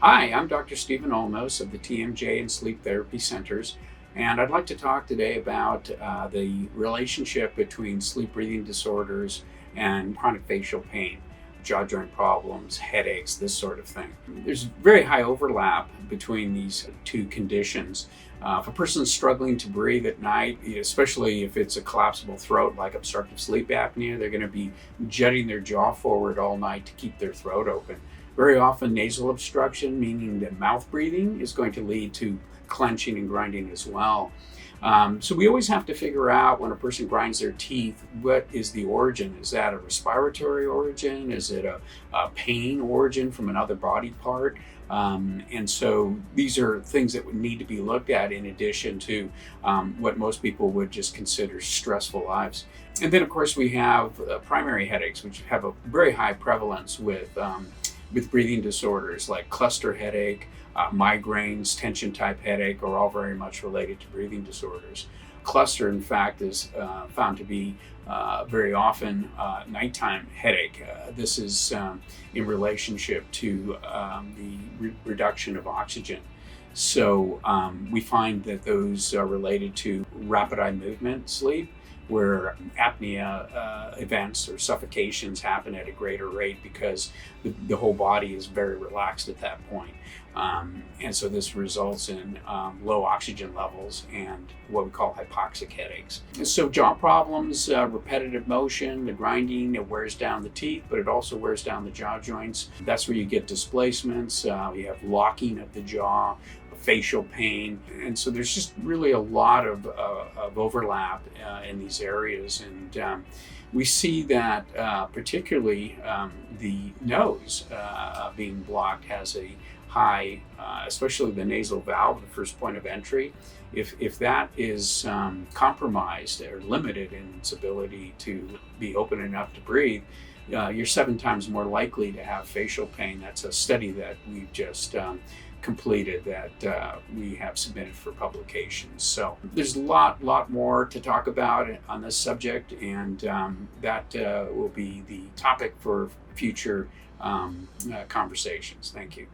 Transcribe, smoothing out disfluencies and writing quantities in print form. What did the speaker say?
Hi, I'm Dr. Stephen Olmos of the TMJ and Sleep Therapy Centers, and I'd like to talk today about the relationship between sleep breathing disorders and chronic facial pain, jaw joint problems, headaches, this sort of thing. There's very high overlap between these two conditions. If a person's struggling to breathe at night, especially if it's a collapsible throat like obstructive sleep apnea, they're going to be jutting their jaw forward all night to keep their throat open. Very often, nasal obstruction, meaning that mouth breathing, is going to lead to clenching and grinding as well. So we always have to figure out when a person grinds their teeth, what is the origin? Is that a respiratory origin? Is it a pain origin from another body part? And so these are things that would need to be looked at in addition to what most people would just consider stressful lives. And then, of course, we have primary headaches, which have a very high prevalence with breathing disorders like cluster headache, migraines, tension type headache are all very much related to breathing disorders. Cluster, in fact, is found to be very often nighttime headache. This is in relationship to the reduction of oxygen. So we find that those are related to rapid eye movement sleep, where apnea events or suffocations happen at a greater rate because the whole body is very relaxed at that point. And so this results in low oxygen levels and what we call hypoxic headaches. So jaw problems, repetitive motion, the grinding, it wears down the teeth, but it also wears down the jaw joints. That's where you get displacements. You have locking of the jaw, facial pain, and so there's just really a lot of overlap in these areas, and we see that particularly the nose being blocked has a high, especially the nasal valve, the first point of entry. If that is compromised or limited in its ability to be open enough to breathe, you're 7 times more likely to have facial pain. That's a study that we've just completed that we have submitted for publication. So there's a lot more to talk about on this subject, and that will be the topic for future conversations. Thank you.